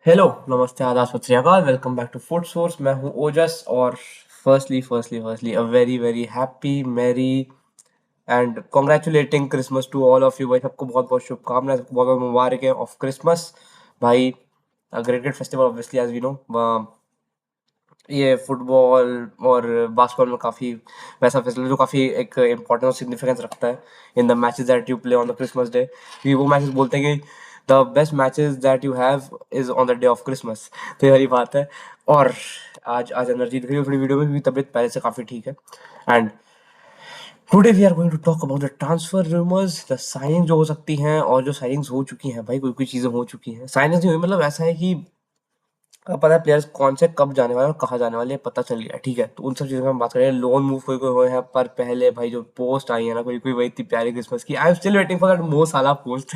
Hello, नमस्ते, आदाब, सत श्री अकाल। Welcome back to Food Source. मैं हूं ओजस और firstly a very very happy merry and congratulating Christmas to all of you. भाई सबको बहुत बहुत शुभकामनाएं, सबको बहुत बहुत मुबारक है ऑफ क्रिसमस भाई। Great great festival obviously as we know. ये फुटबॉल और बास्केटबॉल में काफ़ी वैसा फेस्टिवल जो काफ़ी एक इम्पोर्टेंस और सिग्निफिकेंस रखता है in the matches that you play on the Christmas day, क्योंकि वो मैचेस बोलते हैं कि the best matches that you have is on the day of Christmas. तो यही बात है। और आज आज एनर्जी दिख रही है थोड़ी वीडियो में भी, तबीयत पहले से काफ़ी ठीक है। And today we are going to talk about the transfer rumours, the signing जो हो सकती हैं और जो साइनिंग्स हो चुकी हैं। भाई कोई कोई चीज़ें हो चुकी हैं, साइनिंग्स नहीं हुई मतलब ऐसा है कि अब पता है प्लेयर्स कौन से कब जाने वाले और कहाँ जाने वाले हैं, पता चल गया। ठीक है, तो उन सब चीज़ों में हम बात करें। लोन मूव कोई कोई हुए हैं, पर पहले भाई जो पोस्ट आई है ना, कोई कोई वही इतनी प्यारी क्रिसमस की। I am still waiting for that मो साला पोस्ट।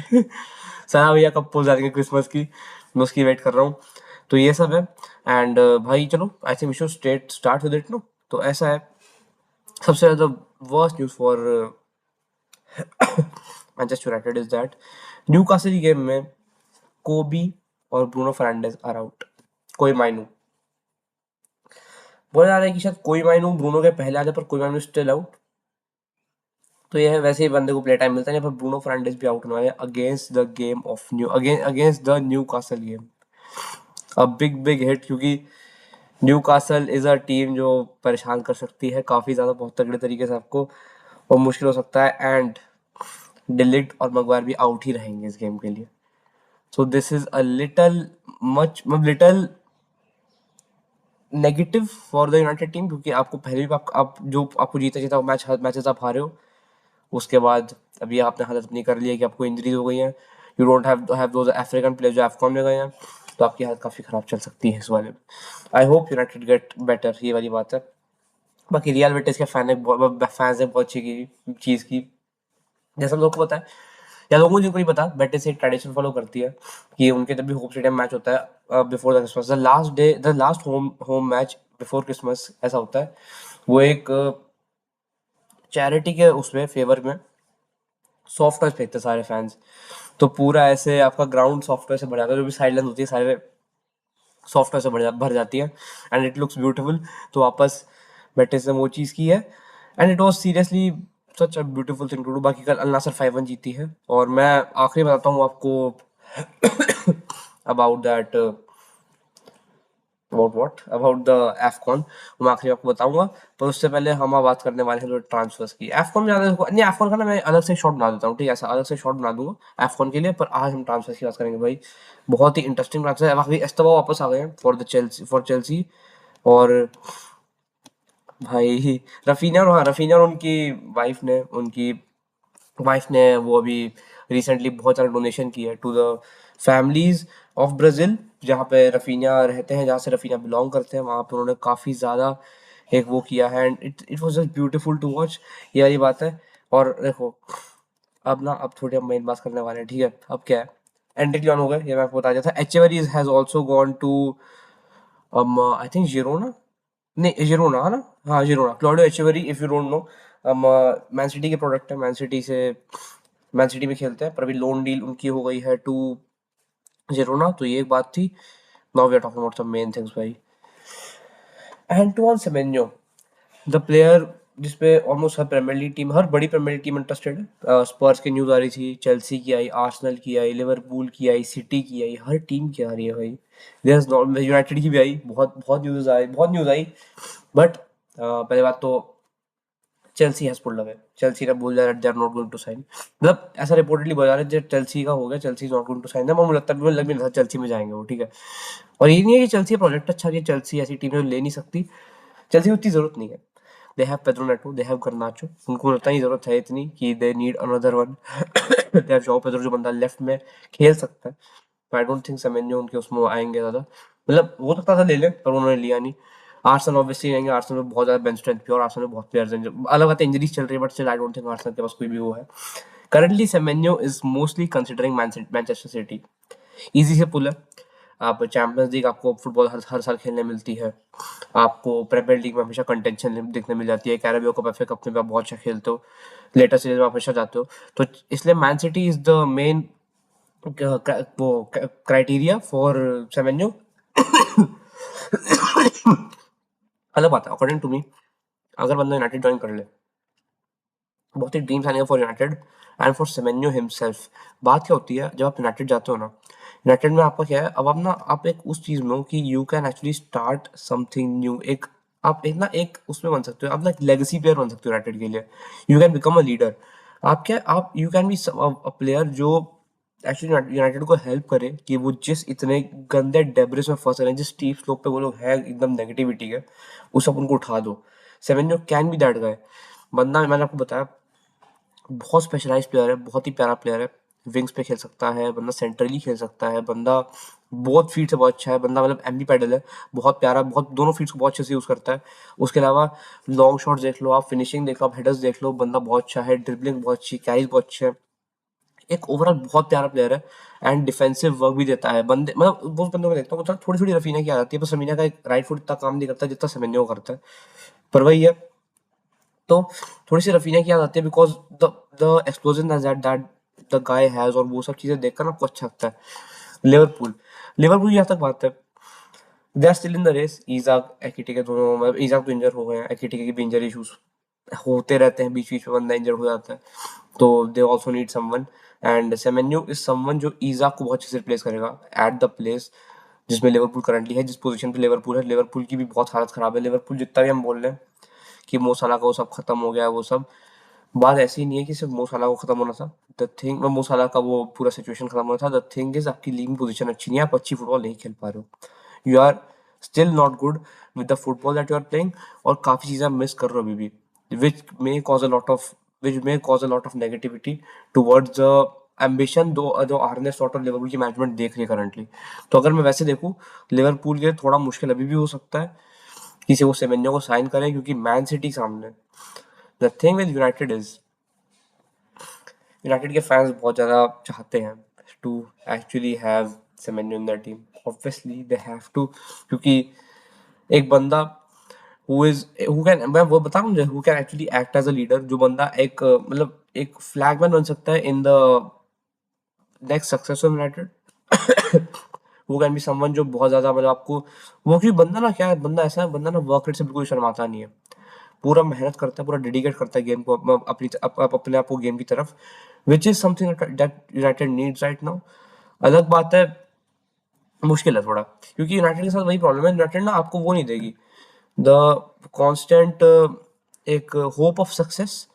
साला भैया कब पोस्ट आ जाएंगे क्रिसमस की, मैं उसकी वेट कर रहा हूँ। तो ये सब है। एंड भाई चलो, I think we should start with it no. तो ऐसा है, सबसे ज़्यादा worst news for Manchester United is that Newcastle game में कोबी और ब्रूनो फर्नांडिस आर आउट। कोई मायनू बोला जा रहा है कि शायद कोई मायनू ब्रूनो के पहले आ जाए, पर कोई मायनू स्टिल आउट। तो ये है, वैसे ही बंदे को प्ले टाइम मिलता है नहीं, पर ब्रूनो फर्नांडिस भी आउट होने वाले हैं against the game of new against the Newcastle game. A big big hit, क्योंकि Newcastle is a team जो परेशान कर सकती है काफ़ी ज़्यादा, बहुत तगड़े तरीके से आपको, और मुश्किल हो सकता है। एंड डिलिक्ट और मगवायर भी आउट ही रहेंगे इस गेम के लिए। So this is a little much little negative for the United team, क्योंकि आपको पहले भी आप जो आपको जीता जीता मैचेस आप हारे हो। उसके बाद अभी आपने हालत अपनी कर ली है कि आपको इंजरीज हो गई हैं। You don't have those African player जो एफकॉन में गए हैं, तो आपकी हालत काफ़ी ख़राब चल सकती है इस वाले में। I hope United get better, ये वाली बात है। बाकी रियल बेटिस के फैंस ने बहुत अच्छी की चीज़ की, जैसा हम लोग को पता है या लोगों को जिनको नहीं पता, बेटिस एक ट्रेडिशन फॉलो करती है कि उनके जब भी होप स्टेडियम मैच होता है before the Christmas, the last home home match before Christmas ऐसा होता है। वो एक चैरिटी के उसमें फेवर में सॉफ्टवेयर फेंकते हैं सारे फैंस। तो पूरा ऐसे आपका ग्राउंड सॉफ्टवेयर से भर जाता है, जो भी साइडलाइन होती है सारे सॉफ्टवेयर से भर जाती है। And it looks beautiful. तो वापस बेटिस ने वो चीज़ की है, and it was seriously such a beautiful thing to do. बाकी कल अल नासर 5-1 जीती है, और मैं आखिरी बताता हूँ आपको about that, about what, about the AFCON. मैं आखिरी आपको बताऊंगा, पर उससे पहले हम अब बात करने वाले हैं जो ट्रांसफर्स की। एफकॉन में ज़्यादा नहीं, एफकॉन का ना मैं अलग से शॉट बना देता हूँ, ठीक है, ऐसा अलग से शॉट बना दूंगा एफकॉन के लिए। पर आज हम ट्रांसफर्स की बात करेंगे भाई। बहुत ही इंटरेस्टिंग ट्रांसफर है। वाकई एस्तबा वापस आ गए हैं फॉर चेल्सी। और भाई रफीना और उनकी वाइफ ने वो अभी रिसेंटली बहुत सारा डोनेशन किया है to the families of Brazil, जहाँ पे रफीना रहते हैं, जहाँ से रफीना बिलोंग करते हैं। वहाँ पे उन्होंने काफ़ी ज़्यादा एक वो किया है, and it was just beautiful to watch. ये वाली बात है। और देखो, अब थोड़ी हम मेन बात करने वाले हैं, ठीक है। अब क्या है, एंड्रिक लियोन हो गए, ये मैं आपको बता दिया था। Echeverri has also gone to I think Girona, नहीं जिरोना है ना, हाँ Girona. Claudio Echeverri, if you don't know, Man City के प्रोडक्ट है, मैन सिटी में खेलते हैं, पर अभी लोन डील उनकी हो गई है टू जिरोना। तो ये एक बात थी। Now we are talking about some main things भाई। एंटोine सेमेन्यो, द प्लेयर जिसपे ऑलमोस्ट हर बड़ी प्रीमियर लीग टीम इंटरेस्टेड है। स्पर्स की न्यूज़ आ रही थी, चेल्सी की आई, आर्सेनल की आई, लिवरपूल की आई, सिटी की आई, हर टीम की आ रही है भाई। यूनाइटेड की भी आई, बहुत न्यूज़ आई। बट पहली बात तो Chelsea has pulled away. Chelsea ने बोल दिया they are not going to sign, मतलब ऐसा रिपोर्टेडली बोला जा रहा है जब चेल्सी का हो गया, Chelsea is not going to sign them. और मुझे लगता है, मुझे लग भी नहीं था चेल्सी में जाएंगे वो, ठीक है। और ये नहीं है कि चेल्सी का प्रोजेक्ट अच्छा नहीं है, चेल्सी ऐसी टीम है जो ले नहीं सकती। चेल्सी को इतनी जरूरत नहीं है। They have Pedro Neto, they have गर्नाचो, उनको लगता नहीं जरूरत है इतनी कि they need another one. They have jaw Pedro जो बंदा लेफ्ट में खेल सकता है। आई डोंट थिंक सेमेन्यो उनके उसमें आएंगे ज़्यादा, मतलब हो सकता था ले लें, पर उन्होंने लिया नहीं। आर्सेनल ऑब्वियसली रहेंगे, आर्सेनल में बहुत ज़्यादा बेंच स्ट्रेंथ भी है, और आर्सेनल में बहुत प्लेयर्स हैं जो अलग बात है, इंजरीज चल रही है, but still I don't think Arsenal के पास कोई भी वो है। Currently Semenyo is mostly considering Manchester city. Easy से पुल है। आप चैंपियंस लीग, आपको फुटबॉल हर साल खेलने मिलती है। आपको प्रीमियर लीग में हमेशा कंटेंशन देखने मिल जाती है। कैरेबियो कप, एफए कप में भी आप बहुत अच्छा खेलते हो। लेटेस्ट सीरीज में आप हमेशा जाते हो। तो इसलिए man city is the main वो क्राइटेरिया फॉर सेमेन्यू अलग बात है अकॉर्डिंग टू मी। अगर बंदा यूनाइटेड ज्वाइन कर ले, बहुत ही ड्रीम्स आने for United and for Semenyo himself. बात क्या होती है जब आप यूनाइटेड जाते हो ना, यूनाइटेड में आपका क्या है, अब आप ना आप एक उस चीज में हो कि you can actually start something new. एक आप एक ना एक उसमें बन सकते हो, आप ना एक लेगेसी प्लेयर बन सकते हो यूनाइटेड के लिए। You can become a leader. आप क्या आप you can be a player जो एक्चुअली यूनाइटेड को हेल्प करे कि वो जिस इतने गंदे डेब्रिस में फंस रहे हैं, जिस स्टीप स्लोप पे वो लोग है एकदम नेगेटिविटी है, वो सब उनको उठा दो। सेमेन्यू कैन बी दैट गाय। बंदा मैंने आपको बताया बहुत स्पेशलाइज्ड प्लेयर है, बहुत ही प्यारा प्लेयर है। विंग्स पे खेल सकता है बंदा, सेंट्रली खेल सकता है बंदा, बहुत फीट से बहुत अच्छा है बंदा, मतलब एमबी पैडल है, बहुत प्यारा, बहुत दोनों फीट्स को बहुत अच्छे से यूज करता है। उसके अलावा लॉन्ग शॉट देख लो, आप फिनिशिंग देख लो, आप हेडर्स देख लो, बंदा बहुत अच्छा है, ड्रिबलिंग बहुत अच्छी, कैरीज बहुत अच्छे है। एक ओवरऑल बहुत प्यारा प्लेयर है एंड डिफेंसिव वर्क भी देता है। बंदे मतलब बहुत बंदों को देखता हूँ थोड़ी थोड़ी रफीना की आ जाती है, बस रफीना का एक राइट फुट इतना काम नहीं करता जितना सेमेन्यो करता है। पर वही है, तो थोड़ी सी रफीना की याद आती है because the the explosion that that the guy has, और वो सब चीजें देखकर ना आपको अच्छा लगता है। लिवरपूल, लिवरपूल यहाँ तक बात है, they are still in the race. Isak Ekitike के दोनों, मतलब इजाक तो इंजर हो गए हैं, एकिटी के भी इंजर इश्यूज होते रहते हैं, बीच बीच में बंदा इंजर हो जाता है, तो they also need someone. And Semenyo is someone जो इजाक को बहुत अच्छे से रिप्लेस करेगा एट द प्लेस जिसमें लिवरपूल करंटली है, जिस पोजीशन पे लिवरपूल है। लिवरपूल की भी बहुत हालत खराब है। लिवरपूल जितना भी हम बोल रहे हैं कि मो साला का वो सब खत्म हो गया है, वो सब बात ऐसी नहीं है कि सिर्फ मो साला को खत्म होना था। द थिंग मो साला का वो पूरा सिचुएशन खत्म होना था। द थिंग इज आपकी लीग पोजीशन अच्छी नहीं है, आप अच्छी फुटबॉल नहीं खेल पा रहे हो, you are still not good with the football that you are playing, और काफी चीजें आप मिस कर रहे हो अभी भी, which may cause a lot of which may cause a lot of negativity towards the ambition जो आर्ने स्लॉट और लिवरपूल की मैनेजमेंट देख रही है करंटली। तो अगर मैं वैसे देखूं, लिवरपूल के लिए थोड़ा मुश्किल अभी भी हो सकता है किसी वो सेमेन्यो को साइन करें, क्योंकि मैन सिटी सामने है। The thing with United is, United के फैंस बहुत ज़्यादा चाहते हैं to actually have Semenyo in the team. Obviously they have to, क्योंकि एक बंदा हु इज हु कैन, मैं वो बताऊं मुझे, who can actually act as a leader, जो बंदा एक मतलब एक फ्लैगमैन बन सकता है in the next success of United. वो कैन बी समवन जो बहुत ज्यादा मतलब आपको, वो क्योंकि बंदा ना क्या है, बंदा ऐसा है, बंदा ना वर्क रेट से बिल्कुल शर्माता नहीं है, पूरा मेहनत करता है, पूरा डेडिकेट करता है गेम को, अपने आप को गेम की तरफ, which is something that United needs right now. अलग बात है, मुश्किल है थोड़ा, क्योंकि यूनाइटेड के साथ वही प्रॉब्लम है, यूनाइटेड ना आपको वो नहीं देगी द कांस्टेंट, एक होप ऑफ सक्सेस,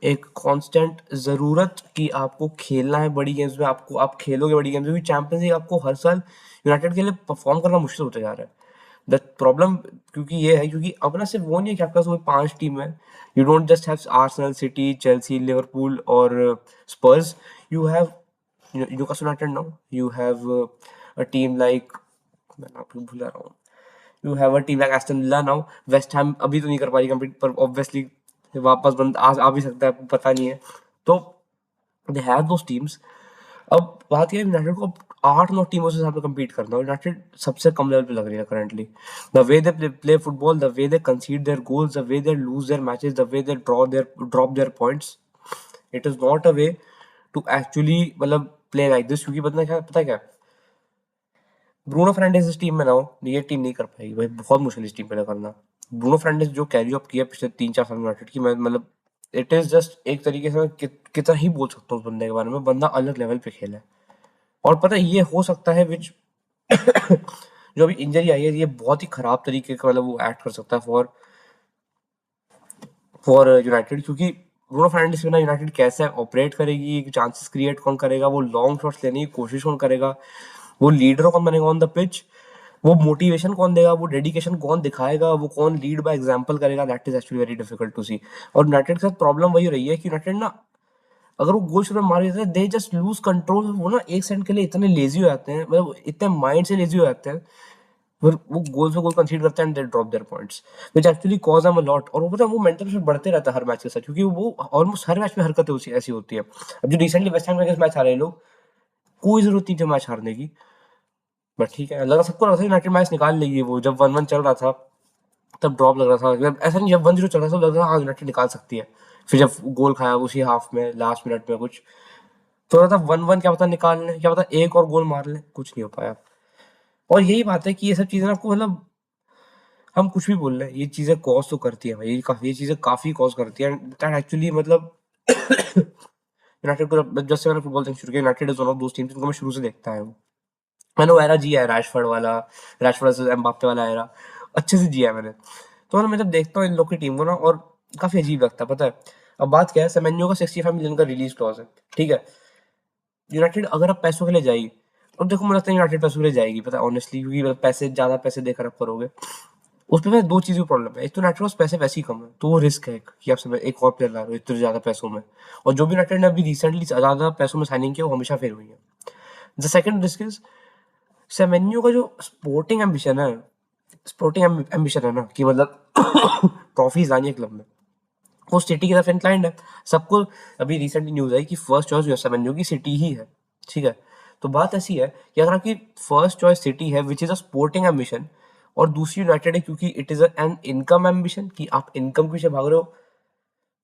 एक कांस्टेंट ज़रूरत कि आपको खेलना है बड़ी गेम्स में, आपको आप खेलोगे बड़ी गेम्स में भी, चैंपियंस लीग आपको हर साल यूनाइटेड के लिए परफॉर्म करना मुश्किल होता जा रहा है। द प्रॉब्लम क्योंकि ये है, क्योंकि अब ना सिर्फ वो नहीं है कि आपके पास वो 5 टीम है, you don't just have Arsenal, City, Chelsea, Liverpool और Spurs, you have Newcastle United now, you have a team like, मैं नाम क्यों भुला रहा हूँ, you have a team like Aston Villa now. West Ham अभी तो नहीं कर पा रही कंप्लीट, पर ऑब्वियसली वापस बंद आ भी सकता है, पता नहीं है। तो दे हैव दोस टीम्स। अब बात यह है, यूनाइटेड को 8-9 टीमों से साथ में कम्पीट करना, और यूनाइटेड सबसे कम लेवल पे लग रही है currently. The way they play football, the way they concede their goals, the way they lose their matches, the way they drop their points, it is not a way to actually मतलब play like this. क्योंकि पता है क्या, Bruno Fernandes इस team में ना हो, ये टीम नहीं कर पाएगी भाई, बहुत मुश्किल इस टीम पे करना। ब्रूनो फर्नांडिस जो कैरी अप किया पिछले 3-4 साल में यूनाइटेड की, मैं मतलब इट इज जस्ट एक तरीके से कितना ही बोल सकता हूँ उस बंदे के बारे में, बंदा अलग लेवल पे खेला है। और पता है ये हो सकता है विच जो अभी इंजरी आई है, ये बहुत ही खराब तरीके का मतलब वो एक्ट कर सकता है फॉर फॉर यूनाइटेड, क्योंकि ब्रूनो फर्नांडिस बिना यूनाइटेड कैसे ऑपरेट करेगी, चांसेस क्रिएट कौन करेगा, वो लॉन्ग शॉट्स लेने की कोशिश कौन करेगा, वो लीडर कौन बनेगा ऑन द पिच, वो मोटिवेशन कौन देगा, वो डेडिकेशन कौन दिखाएगा, वो कौन लीड बाय एग्जांपल करेगा, that is actually very difficult to see. और यूनाइटेड के साथ प्रॉब्लम वही रही है कि यूनाइटेड ना, अगर वो गोल शुरू में मार देते हैं, दे जस्ट लूज कंट्रोल, वो ना एक सेकंड के लिए इतने लेजी हो जाते हैं, मतलब इतने माइंड से लेजी हो जाते हैं, फिर वो गोल से गोल कंसीड करते हैं and they drop their points, which actually cause them a lot. और वो पता है वो मेंटल प्रेशर बढ़ते रहता है हर मैच के साथ, क्योंकि वो ऑलमोस्ट हर मैच में हरकतें ऐसी होती है। अब जो रिसेंटली वेस्ट हैम के अगेंस्ट मैच हारे लोग, कोई जरूरत नहीं थी मैच हारने की, बट ठीक है, लगा सबको लगा था यूनाइटेड मैच निकाल लेगी, वो जब 1-1 चल रहा था तब ड्रॉप लग रहा था, जब ऐसा नहीं, जब 1-0 चल रहा था लग रहा था हाँ यूनाइटेड निकाल सकती है। फिर जब गोल खाया उसी हाफ में लास्ट मिनट में कुछ, थोड़ा सा 1-1 क्या पता निकाल लें, क्या पता एक और गोल मार लें, कुछ नहीं हो पाया। और यही बात है कि ये सब चीज़ें ना आपको मतलब हम कुछ भी बोल रहे हैं, ये चीज़ें कॉज़ तो करती है भाई, ये चीज़ें काफ़ी कॉज़ करती है एंड दैट एक्चुअली मतलब यूनाइटेड को जब से मैंने फुटबॉल देखना शुरू किया, United is one of those teams जिनको मैं शुरू से देखता आया हूँ। मैंने वो एरा जिया है रैशफोर्ड वाला, रैशफोर्ड वर्सेस एम्बाप्पे वाला एरा, अच्छे से जिया है मैंने। तो ना मैं जब देखता हूँ इन लोग की टीम को ना और काफ़ी अजीब लगता है, पता है? अब बात क्या है, सेमेन्यो का 65 मिलियन का रिलीज़ क्लॉज़ है, ठीक है? यूनाइटेड अगर आप पैसों के लिए जाएगी, और देखो मुझे लगता है यूनाइटेड पैसों के लिए जाएगी, पता है ऑनेस्टली, क्योंकि मतलब पैसे ज़्यादा पैसे देकर आप करोगे। उसमें ना 2 चीज़ों की प्रॉब्लम है, एक तो यूनाइटेड के पास पैसे वैसे ही कम है, तो वो रिस्क है कि आप समय एक और प्लेयर ला रहे हो इतने ज़्यादा पैसों में। और जो भी यूनाइटेड ने अभी रिसेंटली ज़्यादा पैसों में साइनिंग किया, वो हमेशा फेल हुई है। The second risk is Semenyo का जो स्पोर्टिंग एम्बिशन है ना कि मतलब ट्रॉफीज लानी है क्लब में, वो सिटी की तरफ इंक्लाइंड है। सबको अभी रिसेंटली न्यूज़ आई कि फर्स्ट चॉइस जो है सेमेन्यो की सिटी ही है, ठीक है? तो बात ऐसी है कि अगर आपकी फर्स्ट चॉइस सिटी है which is a sporting ambition, और दूसरी यूनाइटेड है क्योंकि it is an income ambition कि आप इनकम के पीछे भाग रहे हो,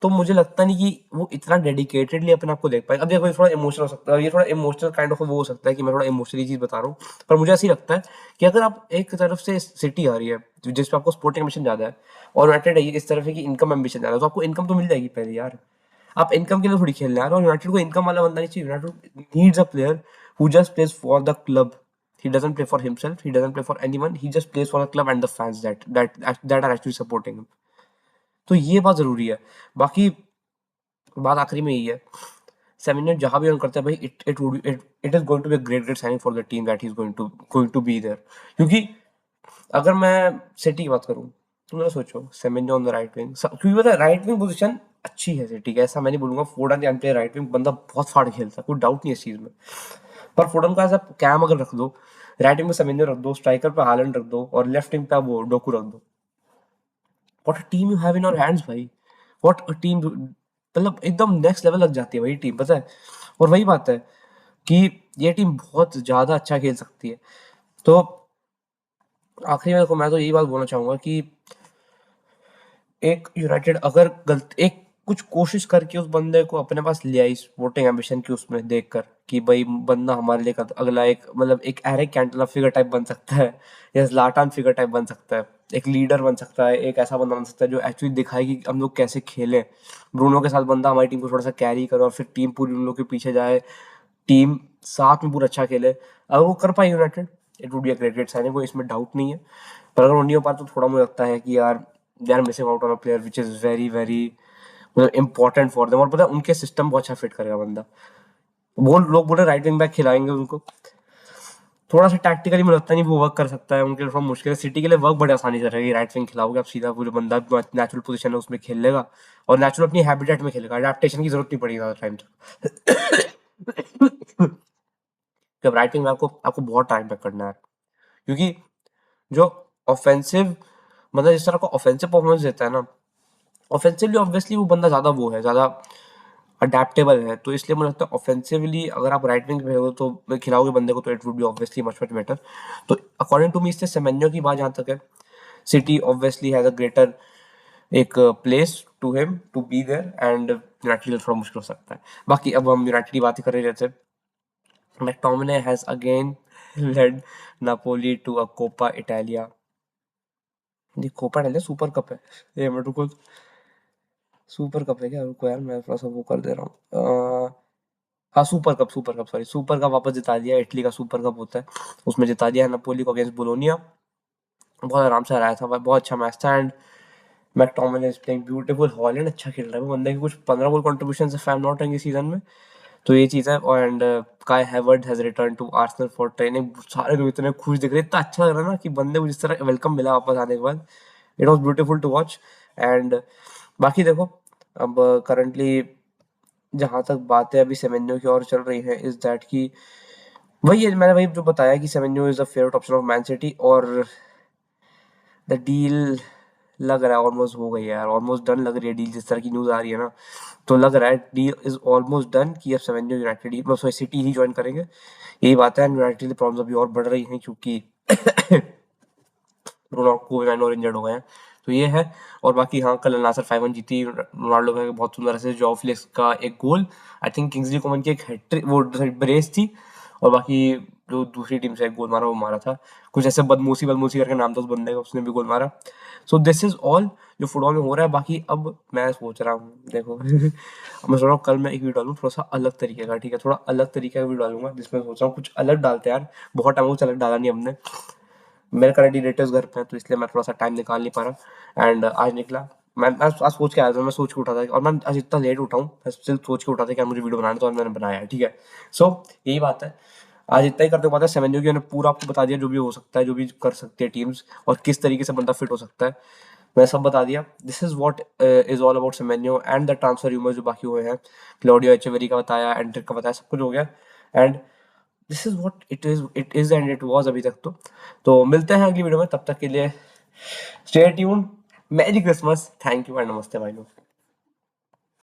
तो मुझे लगता नहीं कि वो इतना डेडिकेटेडली अपने आप को देख पाए। अब देखो ये थोड़ा इमोशनल हो सकता है, ये थोड़ा इमोशनल काइंड ऑफ वो हो सकता है कि मैं थोड़ा इमोशनली चीज़ बता रहा हूँ। पर मुझे ऐसा ही लगता है कि अगर आप एक तरफ से सिटी आ रही है, जिस पे आपको स्पोर्टिंग एम्बिशन ज़्यादा है, और यूनाइटेड है ये इस तरफ है कि इनकम एम्बिशन ज़्यादा है, तो आपको इनकम तो मिल जाएगी पहले यार। आप इनकम के लिए थोड़ी खेलने आ रहे हो, और यूनाइटेड को इनकम वाला बंदा नहीं चाहिए। United needs a player who just plays for the club. He doesn't play for himself. He doesn't play for anyone. He just plays for the club and the fans that are actually supporting him. तो ये बात ज़रूरी है। बाकी बात आखिरी में यही है, सेमिन्यो जहाँ भी अर्न करता है भाई, it is going to be a great great signing for the team that he is going to be there. क्योंकि अगर मैं सिटी की बात करूँ, तो मेरा सोचो सेमिन्यो ऑन द राइट विंग, क्योंकि पता है राइट विंग पोजीशन अच्छी है सिटी की, ऐसा मैं नहीं बोलूँगा। फोर्डन कैन प्ले राइट विंग, बंदा बहुत फाड़ के खेलता है, कोई डाउट नहीं है इस चीज़ में। पर फोर्डन को एज़ अ कैम अगर रख दो, राइट विंग पे सेमिन्यो रख दो, स्ट्राइकर पे हालैंड रख दो, और लेफ्ट विंग पे आप वो डोकू रख दो। What a team you have in your hands भाई, व्हाट अ टीम, मतलब एकदम नेक्स्ट लेवल लग जाती है वही टीम, पता है। और वही बात है कि ये टीम बहुत ज़्यादा अच्छा खेल सकती है। तो आखिरी में देखो, मैं तो यही बात बोलना चाहूँगा कि एक यूनाइटेड अगर गलत एक कुछ कोशिश करके उस बंदे को अपने पास ले आई स्पोर्टिंग एम्बिशन की उसमें देखकर कि भाई बंदा हमारे लिए अगला एक मतलब एक एरिक कैंटोना फिगर टाइप बन सकता है, या ज़्लाटान फिगर टाइप बन सकता है, एक लीडर बन सकता है, एक ऐसा बंदा बन सकता है जो एक्चुअली दिखाए कि हम लोग कैसे खेलें। ब्रूनो के साथ बंदा हमारी टीम को थोड़ा सा कैरी करे और फिर टीम पूरी उन लोग के पीछे जाए, टीम साथ में पूरा अच्छा खेले। अगर वो कर पाए United, it would B a great great signing, कोई इसमें डाउट नहीं है। पर अगर वो नहीं हो पाता तो थोड़ा मुझे लगता है कि यार they are missing out on a player which is very very मतलब इम्पोर्टेंट फॉर देम। और पता है उनके सिस्टम बहुत अच्छा फिट करेगा बंदा। वो लोग बोले राइट विंग बैक खिलाएंगे उनको, थोड़ा सा टैक्टिकली मुझे लगता नहीं वो वर्क कर सकता है, उनके लिए थोड़ा मुश्किल है। सिटी के लिए वर्क बड़े आसानी से रहेगी, राइट विंग खिलाओगे आप सीधा, पूरे बंदा नेचुरल पोजीशन है उसमें खेल लेगा, और नेचुरल अपनी हैबिटेट में खेलेगा, अडेप्टेशन की जरूरत नहीं पड़ेगी ज़्यादा टाइम तक। जब राइट विंग में आपको बहुत टाइम तक करना है, क्योंकि जो ऑफेंसिव मतलब जिस तरह का ऑफेंसिव परफॉर्मेंस देता है ना, ऑफेंसिवली ऑब्वियसली वो बंदा ज़्यादा वो है, ज़्यादा अडेप्टेबल है। तो इसलिए मुझे लगता है ऑफेंसिवली अगर आप राइट विंग पे हो तो खिलाओगे बंदे को, तो it would be obviously much much better. तो अकॉर्डिंग टू मी इससे सेमेन्यो की बात जहाँ तक है, City obviously has a greater एक place to him to be there, and United थोड़ा मुश्किल हो सकता है। बाकी अब हम यूनाइटेड की बात ही कर रहे थे। McTominay has again led Napoli to a Coppa Italia. ये कोपा इटालिया सुपर कप है, ये मैं रुको, सुपर कप है क्या? रुको यार मैं थोड़ा सा वो कर दे रहा हूँ। हाँ super cup sorry, super cup वापस जिता दिया, इटली का सुपर कप होता है, उसमें जिता दिया नापोली को अगेंस्ट बोलोनिया। बहुत आराम से हराया था भाई, बहुत अच्छा मैच था। And McTominay is playing beautiful, Hojlund अच्छा खेल रहा है, वो बंदे के कुछ 15 गोल कंट्रीब्यूशन है, फैम नॉट रही सीजन में। तो ये चीज़ है। और and Kai Havertz has return to Arsenal for training. सारे लोग इतने खुश दिख रहे, इतना अच्छा लग रहा है ना कि बंदे को जिस तरह वेलकम मिला वापस आने के बाद, it was beautiful to watch. And बाकी देखो, अब करंटली जहाँ तक बातें अभी सेमेन्यो की ओर चल रही हैं, इज दैट कि वही है, मैंने वही जो बताया कि Semenyo is the favourite option of man city, और द डील लग रहा है ऑलमोस्ट हो गई है यार, ऑलमोस्ट डन लग रही है डील, जिस तरह की न्यूज़ आ रही है ना, तो लग रहा है डील इज ऑलमोस्ट डन कि अब सेमेन्यो यूनाइटेड ही मतलब सिटी ही ज्वाइन करेंगे। यही बात है, यूनाइटेड की प्रॉब्लम्स अभी और बढ़ रही हैं क्योंकि ब्रूनो कोवेन और इंजर्ड हो गए हैं। तो ये है। और बाकी हाँ, कल अल नासर 5-1 जीती, रोनाल्डो का बहुत सुंदर ऐसे जॉ फ्लेक्स का एक गोल, आई थिंक किंग्सली कोमन की एक हैट्रिक, वो ब्रेस थी, और बाकी जो दूसरी टीम से एक गोल मारा वो मारा था, कुछ ऐसे बदमूसी बदमूसी करके नाम था उस बंदे का, उसने भी गोल मारा। सो दिस इज ऑल जो फुटबॉल में हो रहा है। बाकी अब मैं सोच रहा हूँ, देखो अब मैं सोच रहा हूँ कल मैं एक वीडियो डालूँ थोड़ा सा अलग तरीके का, ठीक है, थोड़ा अलग तरीके का वीडियो डालूंगा, जिसमें सोच रहा हूँ कुछ अलग डालते हैं यार, बहुत टाइम कुछ अलग डाला नहीं हमने। मेरे करंट रिलेटिव्स घर पे हैं, तो इसलिए मैं थोड़ा सा टाइम निकाल नहीं पा रहा, एंड आज निकला। मैं आज सोच के आया था, मैं सोच के उठा था, और मैं आज इतना लेट उठा हूँ, मैं स्टिल सोच के उठा था कि यार मुझे वीडियो बनाना है, तो आज मैंने बनाया है, ठीक है। सो यही बात है, आज इतना ही करते बात है। सेवेंजो की मैंने पूरा आपको बता दिया, जो भी हो सकता है, जो भी कर सकती है टीम्स, और किस तरीके से बंदा फिट हो सकता है, मैं सब बता दिया। This is what is all about Semenyo and the transfer rumours जो बाकी हुए हैं। क्लॉडियो एचेवेरी का बताया, एंड्रिक का बताया, सब कुछ हो गया, and this is what it is and it was अभी तक। तो मिलते हैं अगली वीडियो में, तब तक के लिए stay tuned, merry Christmas, thank you and नमस्ते भाई लोग।